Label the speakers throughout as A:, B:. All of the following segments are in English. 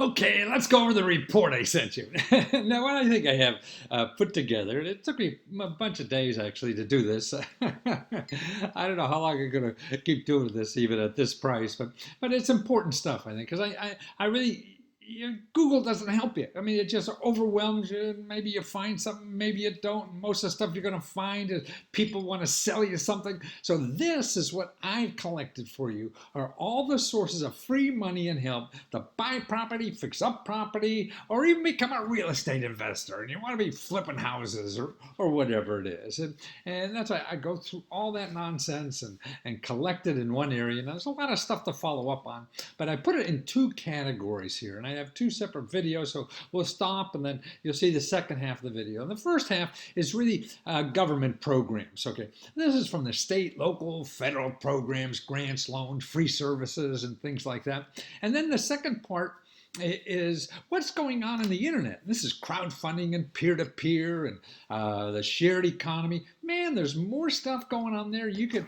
A: Okay, let's go over the report I sent you. Now, what I think I have put together, it took me a bunch of days actually to do this. I don't know how long I'm going to keep doing this, even at this price, but it's important stuff, I think, because I really. Google doesn't help you. I mean, it just overwhelms you. Maybe you find something, maybe you don't. Most of the stuff you're going to find is people want to sell you something. So this is what I've collected for you, are all the sources of free money and help to buy property, fix up property, or even become a real estate investor. And you want to be flipping houses or whatever it is. And that's why I go through all that nonsense and collect it in one area. And there's a lot of stuff to follow up on. But I put it in two categories here. And I have two separate videos, so we'll stop and then you'll see the second half of the video. And the first half is really government programs. Okay, this is from the state, local, federal programs, grants, loans, free services, and things like that. And then the second part is what's going on in the internet. This is crowdfunding and peer-to-peer and the shared economy. Man, there's more stuff going on there. You could,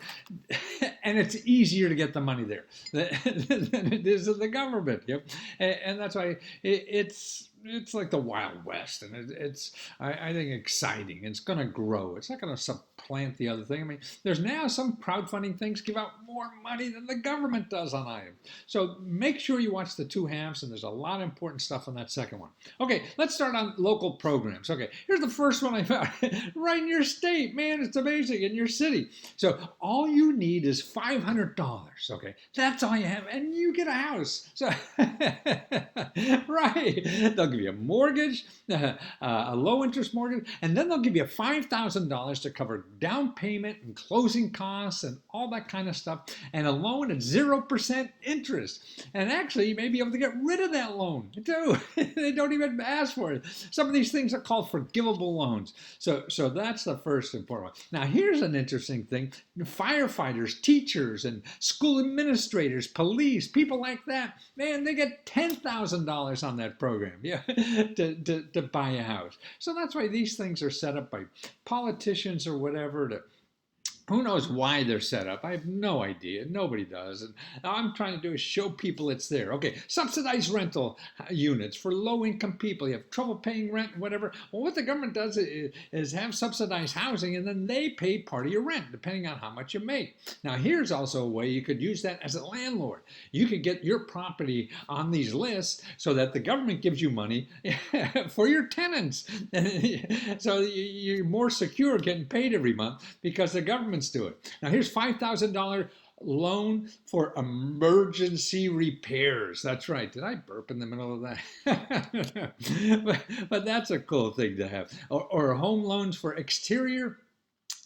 A: and it's easier to get the money there than it is in the government. Yep, and that's why it's like the Wild West, and it's I think exciting. It's going to grow. It's not going to supplant the other thing. I mean, there's now some crowdfunding things give out more money than the government does on items. So make sure you watch the two halves, and there's a lot of important stuff on that second one. Okay, let's start on local programs. Okay, here's the first one I found. Right in your state, man, it's amazing, in your city. So all you need is $500. Okay, that's all you have, and you get a house. So right, they'll give you a mortgage, a low interest mortgage, and then they'll give you $5,000 to cover down payment and closing costs and all that kind of stuff, and a loan at 0% interest. And actually, you may be able to get rid of that loan too. They don't even ask for it. Some of these things are called forgivable loans. So that's the first important one. Now, here's an interesting thing. Firefighters, teachers, and school administrators, police, people like that, man, they get $10,000 on that program, yeah, to buy a house. So that's why these things are set up by politicians or whatever to, who knows why they're set up? I have no idea. Nobody does. And all I'm trying to do is show people it's there. Okay, subsidized rental units for low-income people. You have trouble paying rent, whatever. Well, what the government does is have subsidized housing, and then they pay part of your rent, depending on how much you make. Now, here's also a way you could use that as a landlord. You could get your property on these lists so that the government gives you money for your tenants. So you're more secure getting paid every month because the government do it. Now here's $5,000 loan for emergency repairs. That's right. Did I burp in the middle of that? but that's a cool thing to have. Or home loans for exterior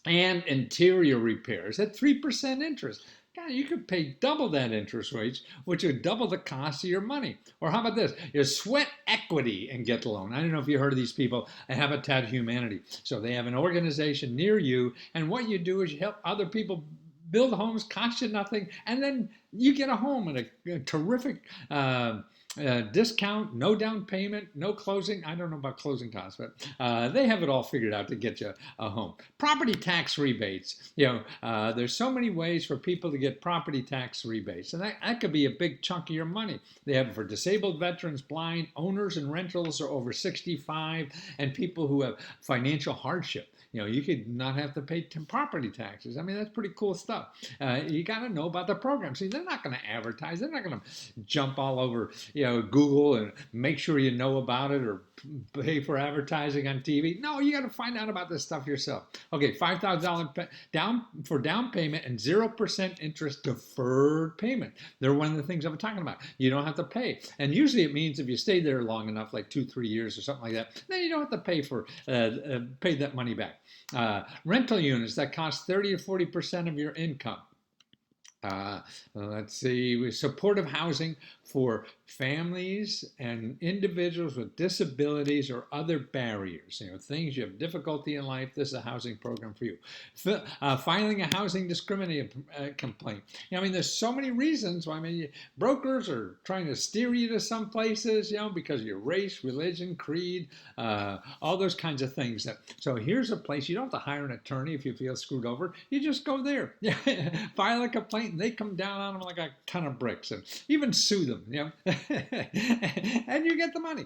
A: and interior repairs at 3% interest. God, you could pay double that interest rates, which would double the cost of your money. Or how about this? You sweat equity and get the loan. I don't know if you heard of these people, Habitat Humanity. So they have an organization near you, and what you do is you help other people build homes, cost you nothing, and then you get a home at a terrific discount, no down payment, no closing. I don't know about closing costs, but they have it all figured out to get you a home. Property tax rebates. There's so many ways for people to get property tax rebates, and that could be a big chunk of your money. They have it for disabled veterans, blind, owners and rentals are over 65, and people who have financial hardship. You could not have to pay property taxes. I mean, that's pretty cool stuff. You got to know about the program. See, they're not going to advertise. They're not going to jump all over, Google and make sure you know about it or pay for advertising on TV. No, you got to find out about this stuff yourself. Okay, $5,000 down payment and 0% interest deferred payment. They're one of the things I'm talking about. You don't have to pay, and usually it means if you stay there long enough, like 2-3 years or something like that, then you don't have to pay that money back. Rental units that cost 30 to 40% of your income. Let's see, supportive housing for families and individuals with disabilities or other barriers, things you have difficulty in life. This is a housing program for you. Filing a housing discrimination complaint. There's so many reasons why. Brokers are trying to steer you to some places, because of your race, religion, creed, all those kinds of things. So here's a place you don't have to hire an attorney if you feel screwed over. You just go there, file a complaint, complaint, and they come down on them like a ton of bricks, and even sue them, and you get the money.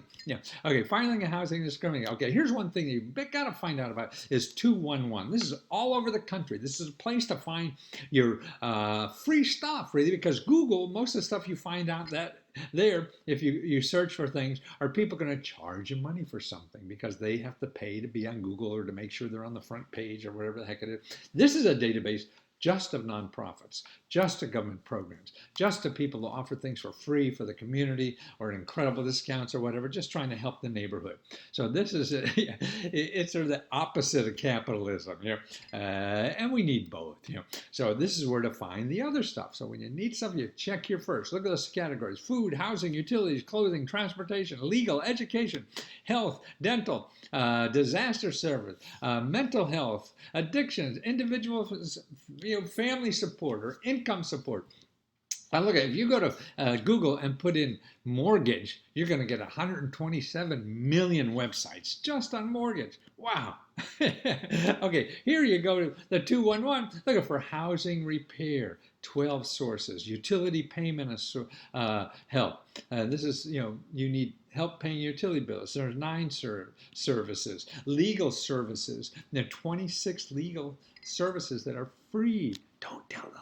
A: Okay, filing a housing discrimination. Okay, here's one thing you got to find out about is 211. This is all over the country. This is a place to find your free stuff, really, because Google, most of the stuff you find out that there, if you search for things, are people going to charge you money for something because they have to pay to be on Google or to make sure they're on the front page or whatever the heck it is. This is a database just of nonprofits, just to government programs, just to people who offer things for free for the community or at incredible discounts or whatever, just trying to help the neighborhood. So this is, it's sort of the opposite of capitalism, and we need both. So this is where to find the other stuff. So when you need stuff, you check here first. Look at those categories: food, housing, utilities, clothing, transportation, legal, education, health, dental, disaster service, mental health, addictions, individual family support or income support. Now look, if you go to Google and put in mortgage, you're going to get 127 million websites just on mortgage. Wow. Okay, here you go to the 211, looking for housing repair, 12 sources, utility payment help. This is, you need help paying utility bills. There's 9 services. Legal services. There are 26 legal services that are free. Don't tell them.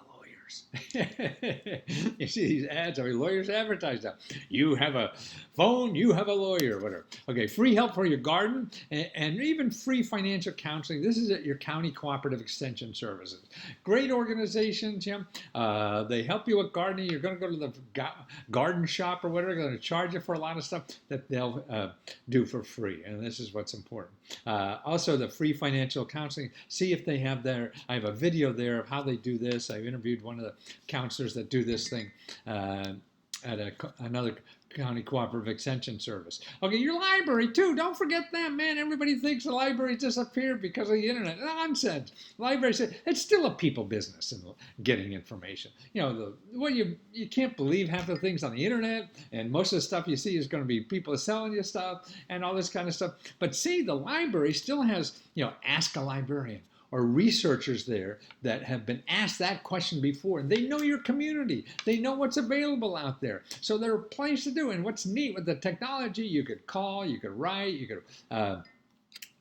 A: You see these ads, lawyers advertise that. You have a phone, you have a lawyer, whatever. Okay, free help for your garden and even free financial counseling. This is at your county cooperative extension services. Great organizations, they help you with gardening. You're going to go to the garden shop or whatever. They're going to charge you for a lot of stuff that they'll do for free, and this is what's important. Also, the free financial counseling. See if they have I have a video there of how they do this. I interviewed one of the counselors that do this thing at another county cooperative extension service. Okay, your library too. Don't forget them, man. Everybody thinks the library disappeared because of the internet. Nonsense. Library said it's still a people business in getting information. You can't believe half the things on the internet, and most of the stuff you see is going to be people selling you stuff and all this kind of stuff. But see, the library still has, ask a librarian, or researchers there that have been asked that question before. And they know your community. They know what's available out there. So they're a place to do. And what's neat with the technology, you could call, you could write, you could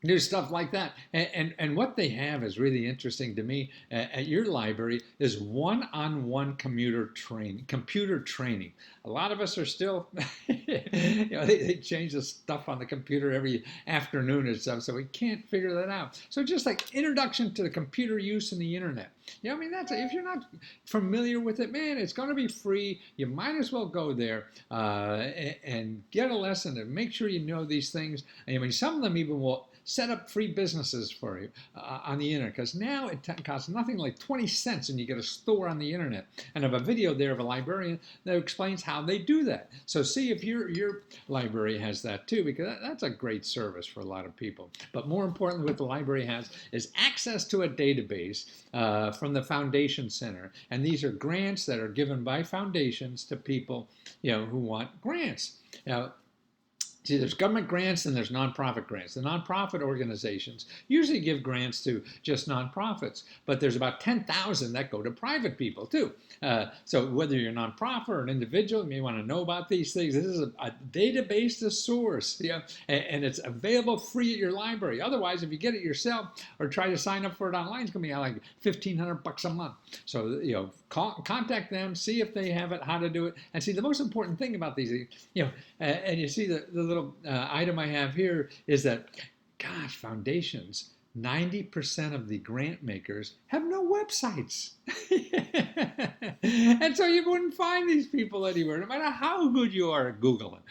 A: do stuff like that. And what they have is really interesting to me at your library is one-on-one computer training. A lot of us are still, they change the stuff on the computer every afternoon and stuff, so we can't figure that out. So just like introduction to the computer use and the internet. If you're not familiar with it, man, it's going to be free. You might as well go there and get a lesson and make sure you know these things. Some of them even will set up free businesses for you on the internet, because now it costs nothing like 20 cents and you get a store on the internet. And I have a video there of a librarian that explains how they do that. So see if your library has that too, because that's a great service for a lot of people. But more importantly, what the library has is access to a database from the Foundation Center. And these are grants that are given by foundations to people who want grants. Now, see, there's government grants and there's nonprofit grants. The nonprofit organizations usually give grants to just nonprofits, but there's about 10,000 that go to private people too. So whether you're a nonprofit or an individual, you may want to know about these things. This is a database to source, and it's available free at your library. Otherwise, if you get it yourself or try to sign up for it online, it's going to be like $1,500 a month. So contact them, see if they have it, how to do it, and see the most important thing about these, and you see the little item I have here is that, gosh, foundations, 90% of the grant makers have no websites. And so you wouldn't find these people anywhere, no matter how good you are at Googling.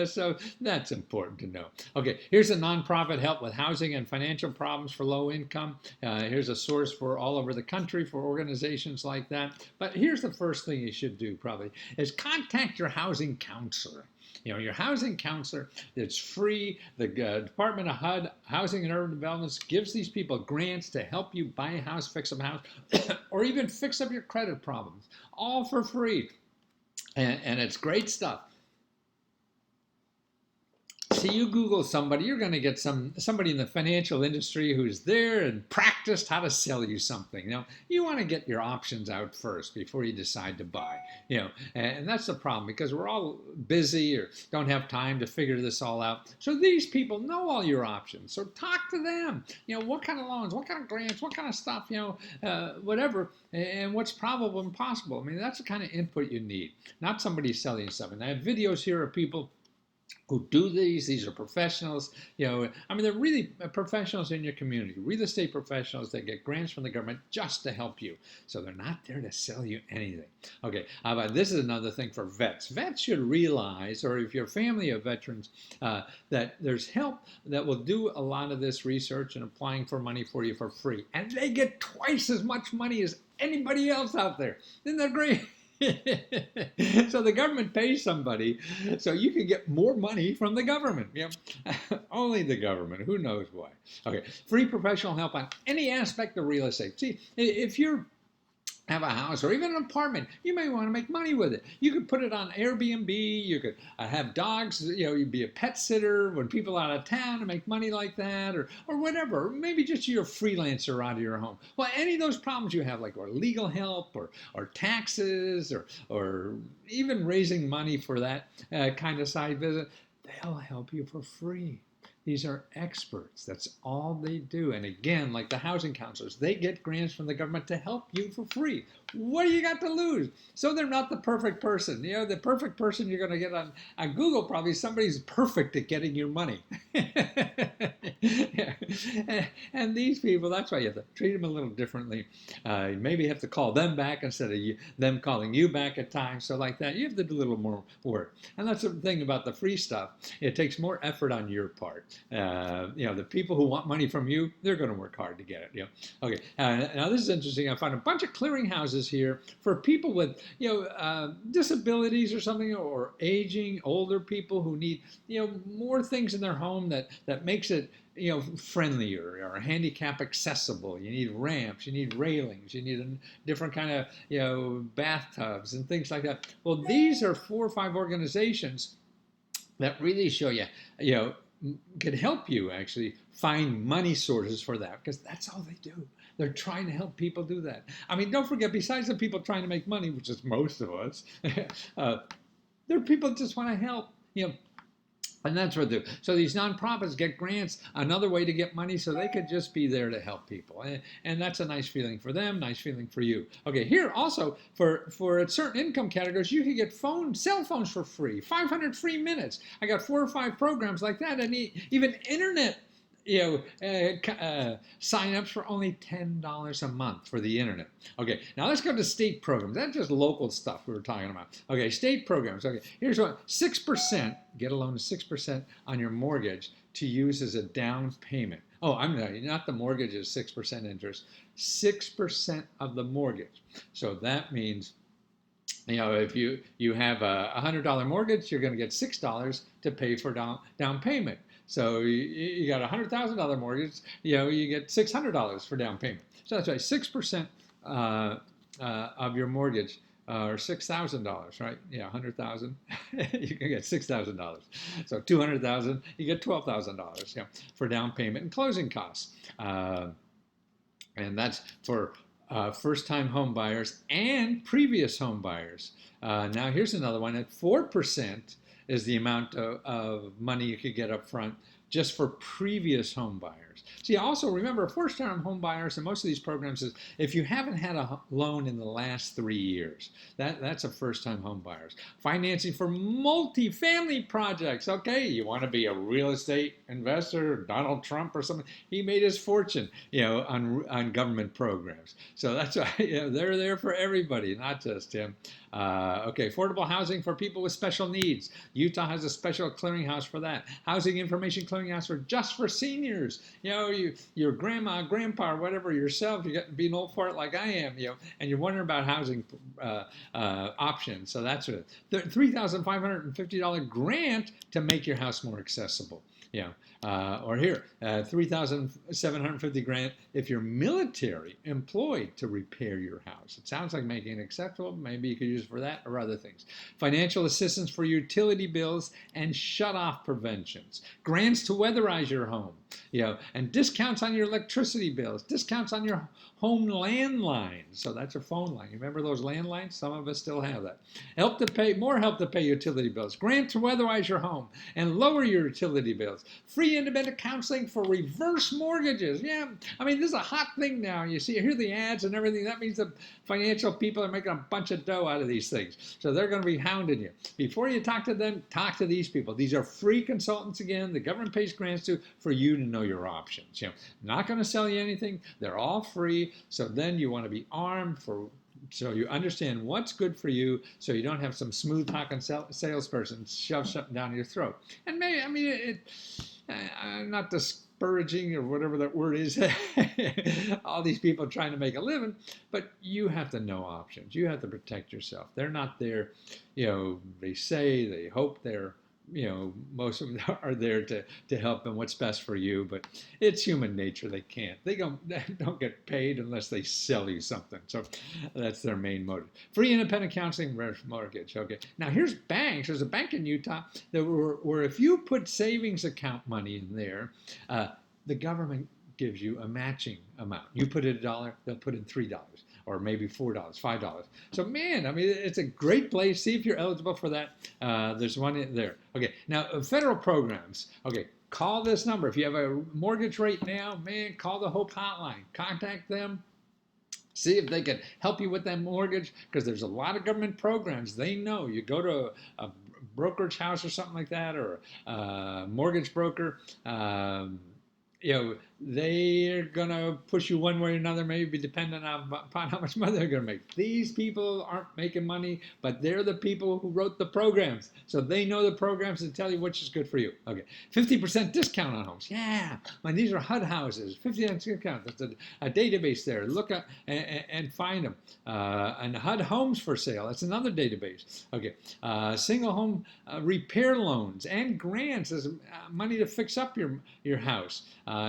A: So that's important to know. Okay, here's a nonprofit help with housing and financial problems for low income. Here's a source for all over the country for organizations like that. But here's the first thing you should do probably is contact your housing counselor. Your housing counselor, it's free. The Department of HUD, Housing and Urban Development, gives these people grants to help you buy a house, fix up a house, or even fix up your credit problems, all for free. And it's great stuff. see, you Google somebody, you're going to get somebody in the financial industry who's there and practiced how to sell you something. You want to get your options out first before you decide to buy. And that's the problem, because we're all busy or don't have time to figure this all out. So these people know all your options. So talk to them. What kind of loans, what kind of grants, what kind of stuff, whatever, and what's probable and possible. I mean, that's the kind of input you need, not somebody selling you something. I have videos here of people who do these. These are professionals. They're really professionals in your community, real estate professionals that get grants from the government just to help you. So they're not there to sell you anything. Okay, but this is another thing for vets. Vets should realize, or if you're a family of veterans, that there's help that will do a lot of this research and applying for money for you for free. And they get twice as much money as anybody else out there. Isn't that great? So the government pays somebody so you can get more money from the government. Only the government. Who knows why? Okay, free professional help on any aspect of real estate. See, if you're have a house or even an apartment, you may want to make money with it. You could put it on Airbnb. You could have dogs. You'd be a pet sitter when people are out of town and make money like that, or whatever. Or maybe just you're a freelancer out of your home. Well, any of those problems you have, like or legal help or taxes or even raising money for that kind of side visit, they'll help you for free. These are experts. That's all they do. And again, like the housing counselors, they get grants from the government to help you for free. What do you got to lose? So they're not the perfect person. The perfect person you're going to get on Google, probably somebody's perfect at getting your money. And these people, that's why you have to treat them a little differently. You maybe have to call them back instead of them calling you back at times. So like that, you have to do a little more work. And that's the thing about the free stuff. It takes more effort on your part. The people who want money from you, they're going to work hard to get it. Okay. Now this is interesting. I found a bunch of clearinghouses here for people with disabilities or something, or aging, older people who need more things in their home that makes it friendlier or handicap accessible. You need ramps, you need railings, you need a different kind of bathtubs and things like that. Well, these are 4 or 5 organizations that really show you could help you actually find money sources for that, because that's all they do. They're trying to help people do that. I mean, don't forget, besides the people trying to make money, which is most of us, there are people that just want to help, and that's what they do. So these nonprofits get grants, another way to get money, so they could just be there to help people. And that's a nice feeling for them, nice feeling for you. Okay, here also, for certain income categories, you can get cell phones for free, 500 free minutes. I got 4 or 5 programs like that, and even internet sign-ups for only $10 a month for the internet. Okay, now let's go to state programs. That's just local stuff we were talking about. Okay, state programs. Okay, here's one. 6%, get a loan of 6% on your mortgage to use as a down payment. Oh, I'm not the mortgage is 6% interest. 6% of the mortgage. So that means, if you have a $100 mortgage, you're going to get $6 to pay for down payment. So you got a $100,000 mortgage, you get $600 for down payment. So that's right, 6% of your mortgage, or $6,000, right? Yeah, 100,000, you can get $6,000. So 200,000, you get $12,000 for down payment and closing costs. And that's for first-time home buyers and previous home buyers. Now here's another one at 4%. Is the amount of money you could get up front just for previous home buyers. See, also remember, first-time home buyers, and most of these programs is if you haven't had a loan in the last 3 years, that's a first-time home buyers. Financing for multi-family projects. Okay, you want to be a real estate investor, Donald Trump or something. He made his fortune, on government programs. So that's why they're there for everybody, not just him. Okay, affordable housing for people with special needs. Utah has a special clearinghouse for that. Housing information clearinghouse just for seniors. Your grandma, grandpa, or whatever, yourself, you get being old fart like I am, and you're wondering about housing options. So that's it. The $3,550 grant to make your house more accessible. Or here, 3,750 grant if you're military employed to repair your house. It sounds like making it acceptable. Maybe you could use it for that or other things. Financial assistance for utility bills and shut-off preventions. Grants to weatherize your home, and discounts on your electricity bills, discounts on your home landline. So that's your phone line. You remember those landlines? Some of us still have that. More help to pay utility bills. Grant to weatherize your home and lower your utility bills. Free independent counseling for reverse mortgages. Yeah, I mean, this is a hot thing now. You hear the ads and everything. That means the financial people are making a bunch of dough out of these things. So they're going to be hounding you. Before you talk to them, talk to these people. These are free consultants again. The government pays grants for you to know your options. Not going to sell you anything. They're all free. So then you want to be armed so you understand what's good for you, so you don't have some smooth talking salesperson shove something down your throat. And maybe, I'm not disparaging or whatever that word is, all these people trying to make a living, but you have to know options. You have to protect yourself. They're not there, they hope they're, most of them are there to help them what's best for you, but it's human nature. They can't. They don't get paid unless they sell you something. So that's their main motive. Free independent counseling, mortgage. Okay. Now here's banks. There's a bank in Utah where if you put savings account money in there, the government gives you a matching amount. You put in $1, they'll put in $3. Or maybe $4, $5. So man, it's a great place. See if you're eligible for that. There's one in there. Okay, now federal programs. Okay, call this number. If you have a mortgage rate now, man, call the Hope Hotline. Contact them. See if they can help you with that mortgage, because there's a lot of government programs. They know. You go to a brokerage house or something like that, or a mortgage broker. They're going to push you one way or another, maybe depending upon how much money they're going to make. These people aren't making money, but they're the people who wrote the programs. So they know the programs and tell you which is good for you. Okay, 50% discount on homes. Yeah, these are HUD houses, 50% discount. That's a database there. Look up and find them. And HUD Homes for Sale, that's another database. Okay, single home repair loans and grants as money to fix up your house.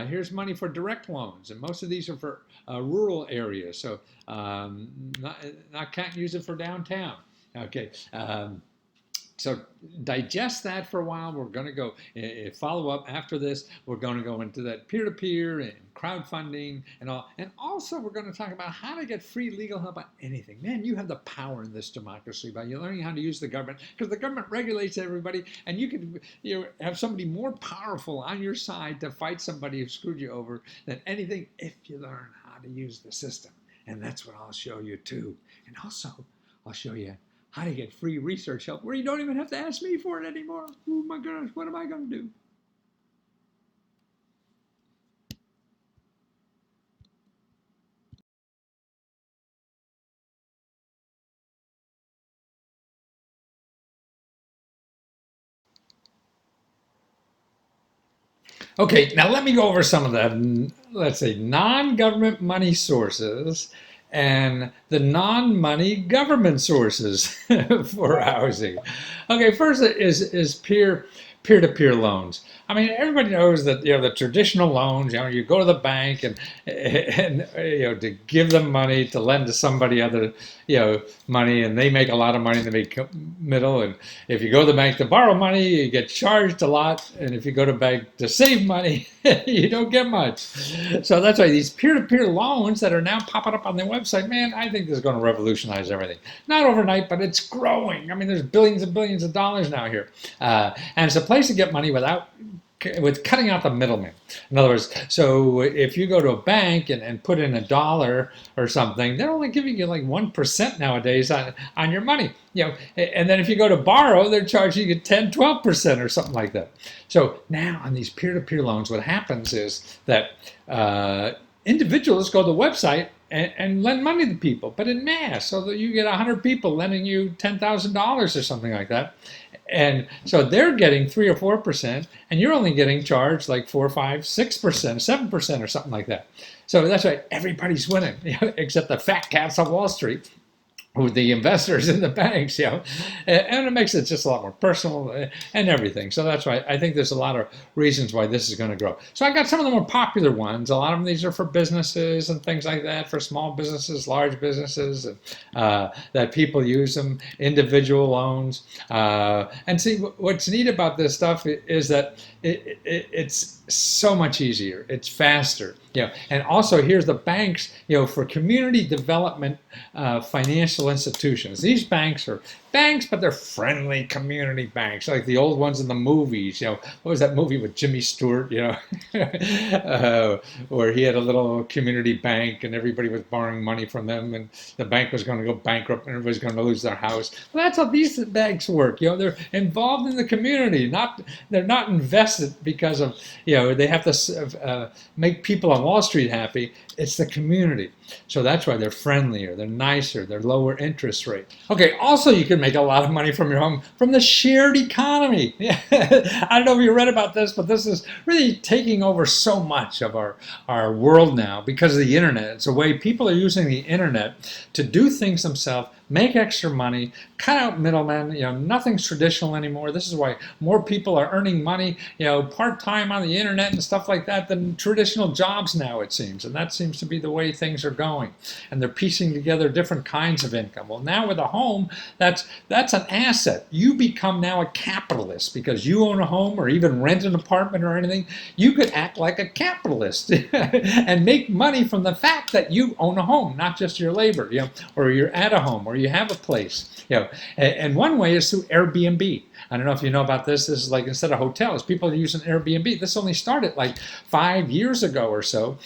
A: Here's money for direct loans, and most of these are for rural areas, so can't use it for downtown. Okay, so digest that for a while. We're going to go follow up after this. We're going to go into that peer-to-peer and crowdfunding and all. And also we're going to talk about how to get free legal help on anything. Man, you have the power in this democracy by learning how to use the government, because the government regulates everybody, and you can have somebody more powerful on your side to fight somebody who screwed you over than anything if you learn how to use the system. And that's what I'll show you too. And also I'll show you how to get free research help where you don't even have to ask me for it anymore. Oh my gosh, what am I going to do? Okay, now let me go over some of the, let's say, non-government money sources and the non-money government sources for housing. Okay, first is peer-to-peer loans. Everybody knows that the traditional loans. You go to the bank and to give them money to lend to somebody other money, and they make a lot of money in the middle. And if you go to the bank to borrow money, you get charged a lot, and if you go to the bank to save money, you don't get much. So that's why these peer-to-peer loans that are now popping up on their website, man, I think this is going to revolutionize everything. Not overnight, but it's growing. There's billions and billions of dollars now here, and it's a place to get money with cutting out the middleman. In other words, so if you go to a bank and put in $1 or something, they're only giving you like 1% nowadays on your money. And then if you go to borrow, they're charging you 10, 12% or something like that. So now on these peer-to-peer loans, what happens is that individuals go to the website and lend money to people, but in mass, so that you get 100 people lending you $10,000 or something like that. And so they're getting 3 or 4%, and you're only getting charged like 4, 5, 6%, 7% or something like that. So that's why everybody's winning, except the fat cats on Wall Street, with the investors in the banks, and it makes it just a lot more personal and everything. So that's why I think there's a lot of reasons why this is going to grow. So I got some of the more popular ones. A lot of them, these are for businesses and things like that, for small businesses, large businesses, and, that people use them, individual loans. And see, what's neat about this stuff is that it's so much easier. It's faster. And also here's the banks, for community development, financial institutions. These banks are banks, but they're friendly community banks, like the old ones in the movies. What was that movie with Jimmy Stewart? Where he had a little community bank, and everybody was borrowing money from them, and the bank was going to go bankrupt, and everybody's going to lose their house. Well, that's how these banks work. They're involved in the community. They're not invested because of they have to make people on Wall Street happy. It's the community. So that's why they're friendlier, they're nicer, they're lower interest rate. Okay, also you can make a lot of money from your home from the shared economy. I don't know if you read about this, but this is really taking over so much of our world now because of the internet. It's a way people are using the internet to do things themselves, make extra money, cut out middlemen. Nothing's traditional anymore. This is why more people are earning money, part-time on the internet and stuff like that than traditional jobs now, it seems. And that seems to be the way things are going. And they're piecing together different kinds of income. Well, now with a home, that's an asset. You become now a capitalist because you own a home or even rent an apartment or anything. You could act like a capitalist and make money from the fact that you own a home, not just your labor, or you're at a home, or you have a place. And one way is through Airbnb. I don't know if you know about this. This is like instead of hotels, people are using Airbnb. This only started like 5 years ago or so,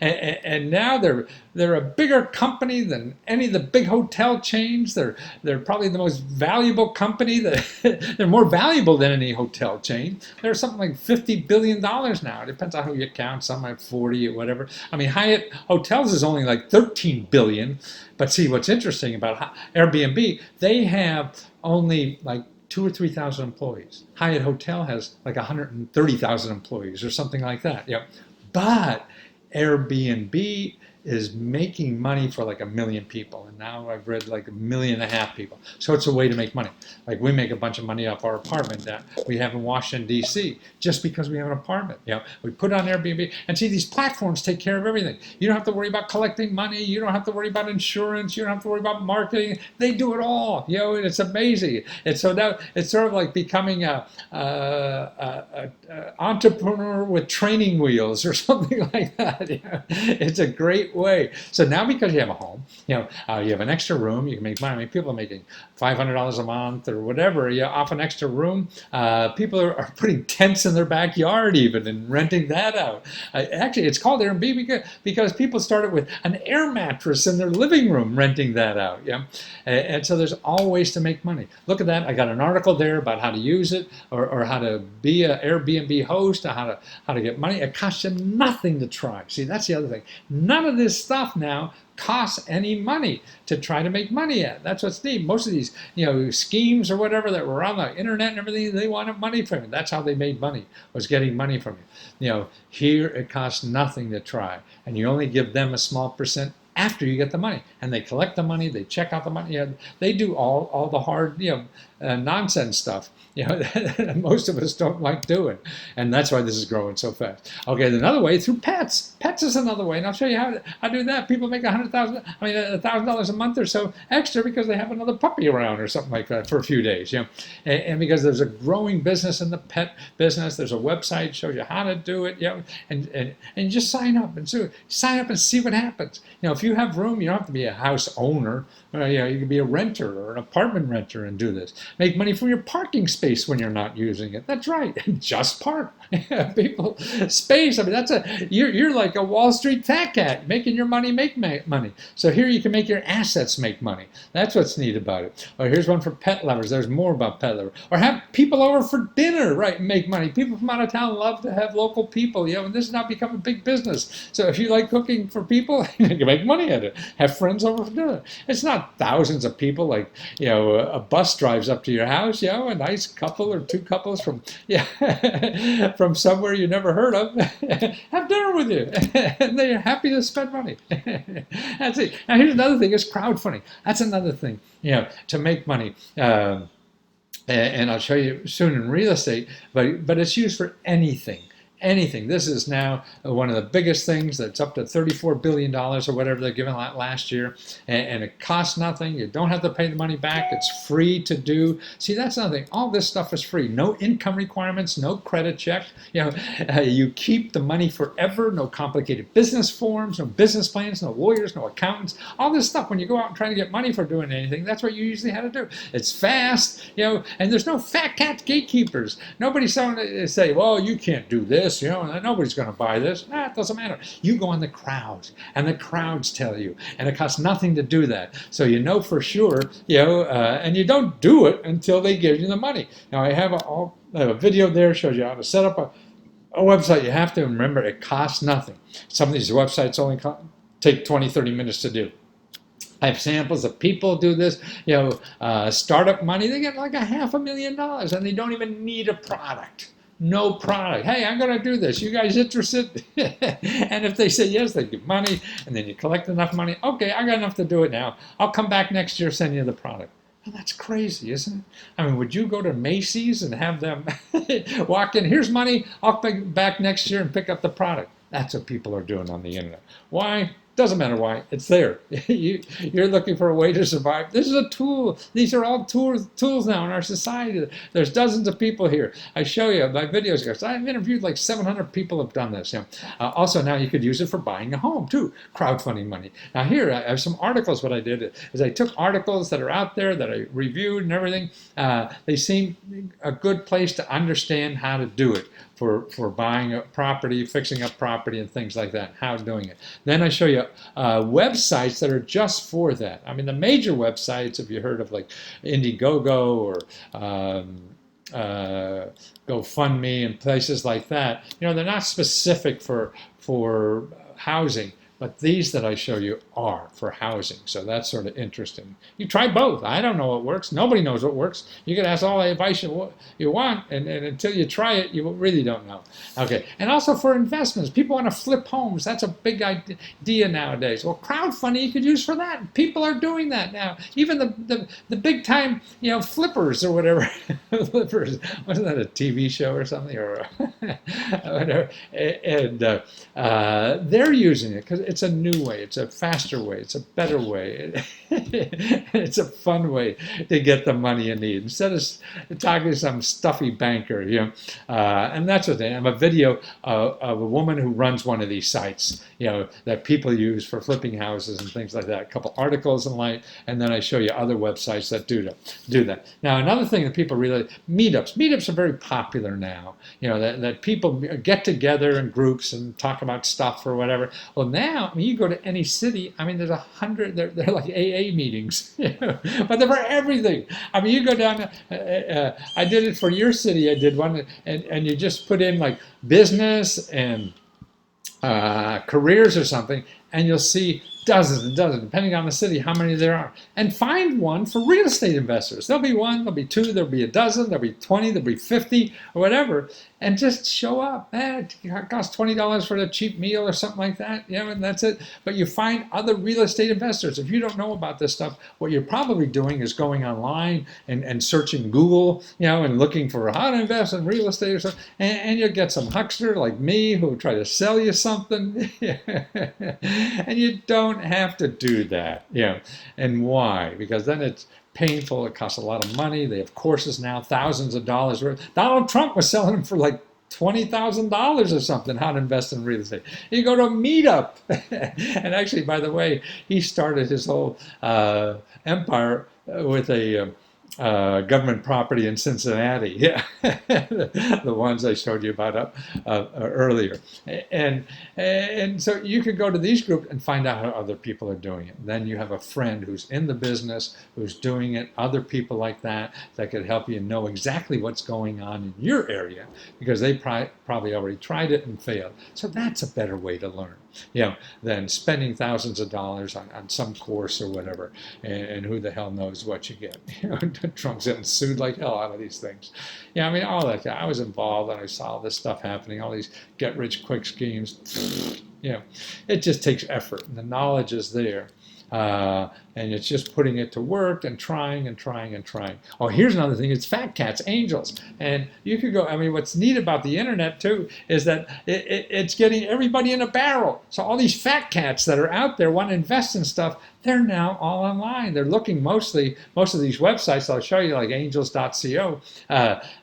A: and now they're a bigger company than any of the big hotel chains. They're probably the most valuable company. They're more valuable than any hotel chain. They're something like $50 billion now. It depends on who you count. Some like 40 or whatever. I mean, Hyatt Hotels is only like 13 billion. But see, what's interesting about Airbnb, they have only like 2,000 or 3,000 employees. Hyatt Hotel has like 130,000 employees or something like that. But Airbnb is making money for like 1 million people, and now I've read like 1.5 million people. So it's a way to make money. Like we make a bunch of money off our apartment that we have in Washington D.C. just because we have an apartment. We put on Airbnb, and see, these platforms take care of everything. You don't have to worry about collecting money. You don't have to worry about insurance. You don't have to worry about marketing. They do it all. And it's amazing. And so now it's sort of like becoming a entrepreneur with training wheels or something like that. It's a great way. So now because you have a home, you have an extra room, you can make money. I mean, people are making $500 a month or whatever, off an extra room. People are putting tents in their backyard even and renting that out. Actually, it's called Airbnb because people started with an air mattress in their living room renting that out. And so there's all ways to make money. Look at that. I got an article there about how to use it or how to be an Airbnb host, or how to get money. It costs you nothing to try. See, that's the other thing. None of this stuff now costs any money to try to make money at. That's what's neat. Most of these, schemes or whatever that were on the internet and everything, they wanted money from you. That's how they made money, was getting money from you. Here it costs nothing to try, and you only give them a small percent after you get the money, and they collect the money, they check out the money, they do all the hard nonsense stuff that most of us don't like doing, and that's why this is growing so fast. Okay, another way, through pets. Pets is another way, and I'll show you how I do that. People make $1,000 a month or so extra because they have another puppy around or something like that for a few days. And because there's a growing business in the pet business, there's a website that shows you how to do it. And you just sign up and see what happens. If you have room, you don't have to be a house owner. You can be a renter or an apartment renter and do this. Make money from your parking space when you're not using it. That's right. Just park. People, space. I mean, you're like a Wall Street fat cat, making your money make money. So here you can make your assets make money. That's what's neat about it. Or here's one for pet lovers. There's more about pet lovers. Or have people over for dinner, right, and make money. People from out of town love to have local people, and this has now become a big business. So if you like cooking for people, you can make money at it. Have friends over for dinner. It's not thousands of people like, a bus drives up to your house, a nice couple or two couples from, from somewhere you never heard of, have dinner with you. And they're happy to spend money. That's it. Now here's another thing, is crowdfunding. That's another thing, to make money. And I'll show you soon in real estate, but it's used for anything. Anything. This is now one of the biggest things that's up to $34 billion or whatever they're giving out last year. And it costs nothing. You don't have to pay the money back. It's free to do. See, that's nothing. All this stuff is free. No income requirements, no credit check. You keep the money forever. No complicated business forms, no business plans, no lawyers, no accountants. All this stuff, when you go out and try to get money for doing anything, that's what you usually have to do. It's fast, and there's no fat cat gatekeepers. Nobody's saying, well, you can't do this. Nobody's going to buy this. It doesn't matter. You go on the crowds, and the crowds tell you, and it costs nothing to do that. So you know for sure, and you don't do it until they give you the money. Now I have a video there shows you how to set up a website. You have to remember it costs nothing. Some of these websites only take 20, 30 minutes to do. I have samples of people do this, startup money. They get like $500,000, and they don't even need a product. No product. Hey, I'm going to do this. You guys interested? And if they say yes, they give money, and then you collect enough money. Okay, I got enough to do it now. I'll come back next year, send you the product. Well, that's crazy, isn't it? I mean, would you go to Macy's and have them walk in, here's money, I'll be back next year and pick up the product? That's what people are doing on the internet. Why? Doesn't matter why, it's there. You're looking for a way to survive. This is a tool. These are all tools now in our society. There's dozens of people here. I show you my videos. I've interviewed like 700 people have done this. Also now you could use it for buying a home too, crowdfunding money. Now here I have some articles. What I did is I took articles that are out there that I reviewed and everything. They seem a good place to understand how to do it. For buying a property, fixing up property, and things like that, how doing it. Then I show you websites that are just for that. I mean, the major websites, if you heard of like Indiegogo or GoFundMe and places like that, they're not specific for housing. But these that I show you are for housing. So that's sort of interesting. You try both. I don't know what works. Nobody knows what works. You can ask all the advice you want, and until you try it, you really don't know. Okay. And also for investments. People want to flip homes. That's a big idea nowadays. Well, crowdfunding you could use for that. People are doing that now. Even the big time, flippers or whatever. Flippers. Wasn't that a TV show or something? Or whatever. And they're using it because it's a new way, it's a faster way, it's a better way, it's a fun way to get the money you need instead of talking to some stuffy banker, and that's what I have a video of a woman who runs one of these sites, that people use for flipping houses and things like that. A couple articles and then I show you other websites that do that. Now another thing that people really meetups are very popular now. That people get together in groups and talk about stuff or whatever. Well, now you go to any city. I mean, there's 100. They're like AA meetings, but they're for everything. I mean, you go down. I did it for your city. I did one, and you just put in like business and careers or something, and you'll see dozens and dozens, depending on the city, how many there are. And find one for real estate investors. There'll be one, there'll be two, there'll be a dozen, there'll be 20, there'll be 50, or whatever. And just show up. It costs $20 for a cheap meal or something like that, and that's it. But you find other real estate investors. If you don't know about this stuff, what you're probably doing is going online and searching Google, and looking for how to invest in real estate or something. And you'll get some huckster like me who will try to sell you something. And you don't have to do that, And why? Because then it's painful. It costs a lot of money. They have courses now, thousands of dollars worth. Donald Trump was selling them for like $20,000 or something, how to invest in real estate. You go to a meetup. And actually, by the way, he started his whole empire with a government property in Cincinnati, the ones I showed you about earlier, and so you could go to these groups and find out how other people are doing it. Then you have a friend who's in the business, who's doing it, other people like that could help you know exactly what's going on in your area because they probably already tried it and failed. So that's a better way to learn. than spending thousands of dollars on some course or whatever, and who the hell knows what you get. Trump's getting sued like hell out of these things. I mean, all that. I was involved and I saw this stuff happening, all these get-rich-quick schemes. It just takes effort, and the knowledge is there. And it's just putting it to work and trying and trying and trying. Oh, here's another thing. It's fat cats, angels. And you could go, I mean, what's neat about the internet, too, is that it's getting everybody in a barrel. So all these fat cats that are out there want to invest in stuff, they're now all online. They're looking most of these websites, I'll show you, like angels.co,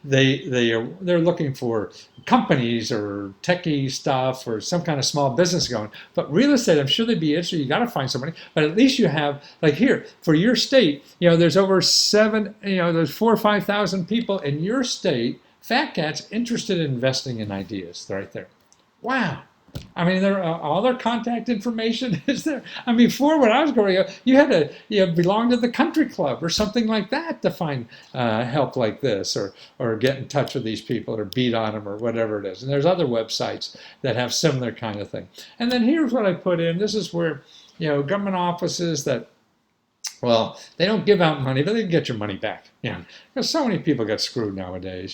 A: they're looking for companies or techie stuff or some kind of small business going. But real estate, I'm sure they'd be interested. You got to find somebody. But at least you have, like here, for your state, there's over there's 4,000 or 5,000 people in your state, fat cats, interested in investing in ideas right there. Wow. I mean, all their contact information is there. I mean, before when I was growing up, you had to belong to the country club or something like that to find help like this, or get in touch with these people or beat on them or whatever it is. And there's other websites that have similar kind of thing. And then here's what I put in. This is where government offices that, well, they don't give out money, but they can get your money back. Because so many people get screwed nowadays.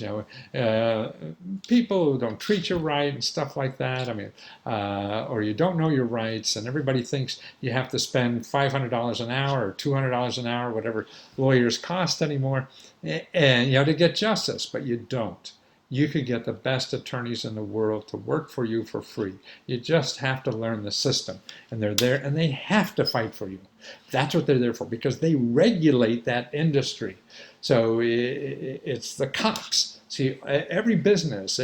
A: People who don't treat you right and stuff like that. I mean, or you don't know your rights, and everybody thinks you have to spend $500 an hour or $200 an hour, whatever lawyers cost anymore, and to get justice, but you don't. You could get the best attorneys in the world to work for you for free. You just have to learn the system. And they're there, and they have to fight for you. That's what they're there for, because they regulate that industry. So it's the cops. See, every business,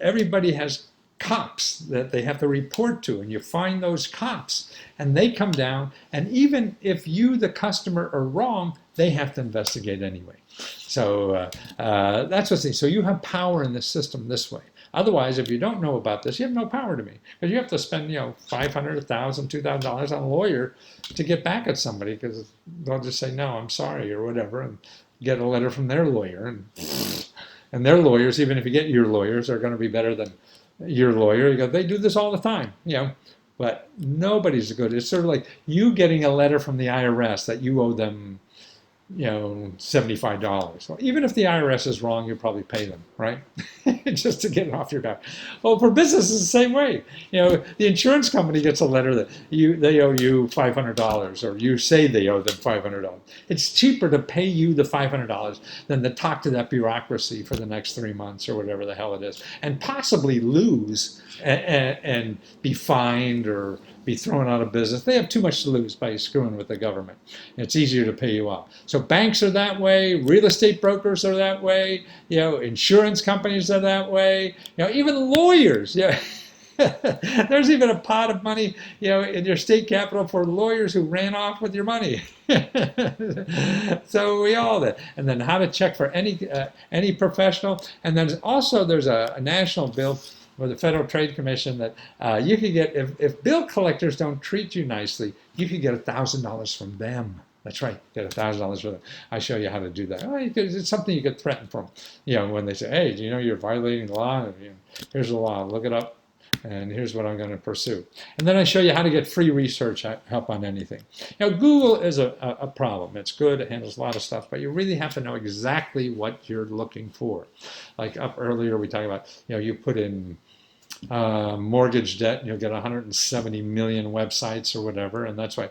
A: everybody has cops that they have to report to, and you find those cops, and they come down, and even if you, the customer, are wrong, they have to investigate anyway. So that's what's neat. So you have power in the system this way. Otherwise, if you don't know about this, you have no power to me, because you have to spend $500, $1,000, $2,000 on a lawyer to get back at somebody, because they'll just say no, I'm sorry, or whatever, and get a letter from their lawyer, and their lawyers, even if you get your lawyers, are going to be better than your lawyer. You go, they do this all the time, but nobody's good. It's sort of like you getting a letter from the IRS that you owe them $75. Well, even if the IRS is wrong, you'll probably pay them, right? Just to get it off your back. Well, for business, it's the same way. The insurance company gets a letter that they owe you $500, or you say they owe them $500. It's cheaper to pay you the $500 than to talk to that bureaucracy for the next 3 months or whatever the hell it is, and possibly lose and be fined or be thrown out of business. They have too much to lose by screwing with the government. It's easier to pay you off. So banks are that way, real estate brokers are that way, insurance companies are that way, even lawyers. There's even a pot of money, in your state capital for lawyers who ran off with your money. So we all that. And then how to check for any professional. And then also there's a national bill or the Federal Trade Commission that you could get, if bill collectors don't treat you nicely, you could get $1,000 from them. That's right, get $1,000 for them. I show you how to do that. It's something you could threaten from, when they say, hey, do you know you're violating the law? Here's the law, look it up, and here's what I'm going to pursue. And then I show you how to get free research help on anything. Google is a problem. It's good, it handles a lot of stuff, but you really have to know exactly what you're looking for. Like up earlier, we talked about, you put in mortgage debt, and you'll get 170 million websites or whatever, and that's why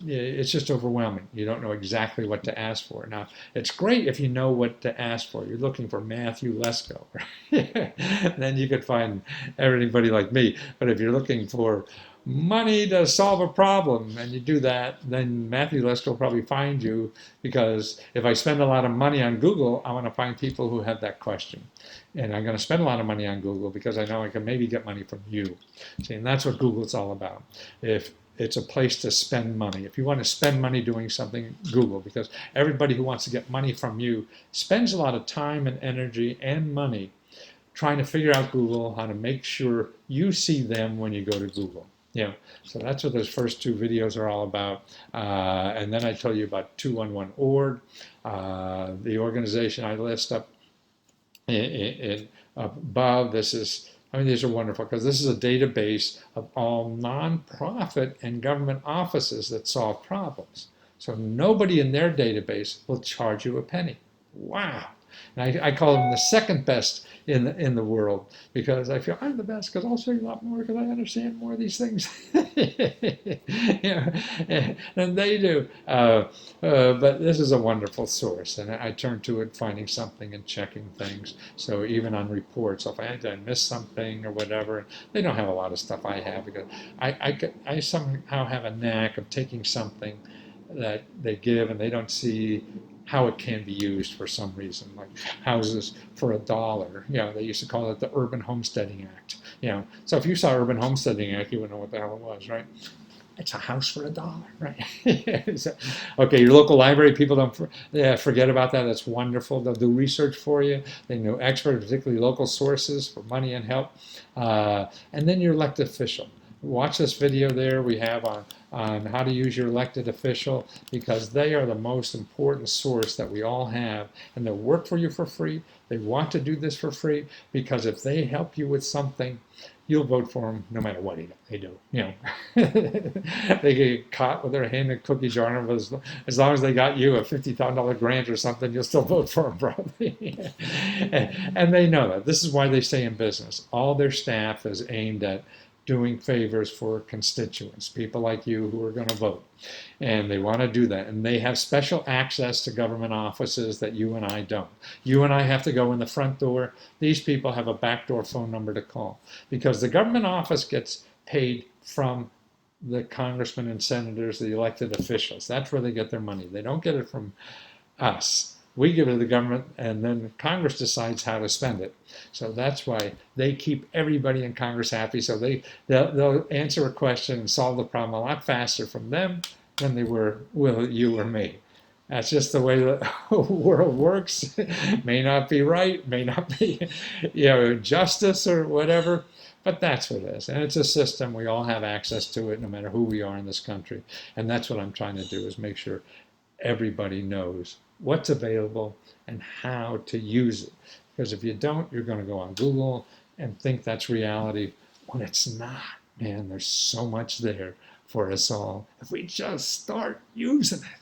A: it's just overwhelming. You don't know exactly what to ask for. Now, it's great if you know what to ask for. You're looking for Matthew Lesko. Then you could find everybody like me. But if you're looking for money to solve a problem, and you do that, then Matthew Lesko will probably find you, because if I spend a lot of money on Google, I want to find people who have that question. And I'm going to spend a lot of money on Google because I know I can maybe get money from you. See, and that's what Google's all about. If it's a place to spend money. If you want to spend money doing something, Google, because everybody who wants to get money from you spends a lot of time and energy and money trying to figure out Google, how to make sure you see them when you go to Google. So that's what those first two videos are all about. And then I tell you about 211org, the organization I list up above. This is I mean, these are wonderful because this is a database of all nonprofit and government offices that solve problems. So nobody in their database will charge you a penny. Wow. And I call them the second best in the world because I feel I'm the best because I'll show you a lot more because I understand more of these things than they do. But this is a wonderful source, and I turn to it finding something and checking things. So even on reports, if I miss something or whatever, they don't have a lot of stuff I have because I somehow have a knack of taking something that they give and they don't see how it can be used for some reason, like houses for $1. They used to call it the Urban Homesteading Act. So if you saw Urban Homesteading Act, you would know what the hell it was, right? It's a house for $1, right? So, okay, your local library, people don't forget about that. That's wonderful. They'll do research for you. They know experts, particularly local sources for money and help. And then your elected official. Watch this video there we have on how to use your elected official because they are the most important source that we all have, and they'll work for you for free. They want to do this for free because if they help you with something, you'll vote for them no matter what they do. They get caught with their hand in a cookie jar, but as long as they got you a $50,000 grant or something, you'll still vote for them probably. And they know that. This is why they stay in business. All their staff is aimed at doing favors for constituents, people like you who are going to vote. And they want to do that. And they have special access to government offices that you and I don't. You and I have to go in the front door. These people have a backdoor phone number to call because the government office gets paid from the congressmen and senators, the elected officials. That's where they get their money. They don't get it from us. We give it to the government, and then Congress decides how to spend it. So that's why they keep everybody in Congress happy. So they'll answer a question and solve the problem a lot faster from them than they will you or me. That's just the way the world works. May not be right, may not be justice or whatever, but that's what it is. And it's a system. We all have access to it no matter who we are in this country. And that's what I'm trying to do is make sure everybody knows what's available and how to use it. Because if you don't, you're going to go on Google and think that's reality when it's not. Man, there's so much there for us all if we just start using it.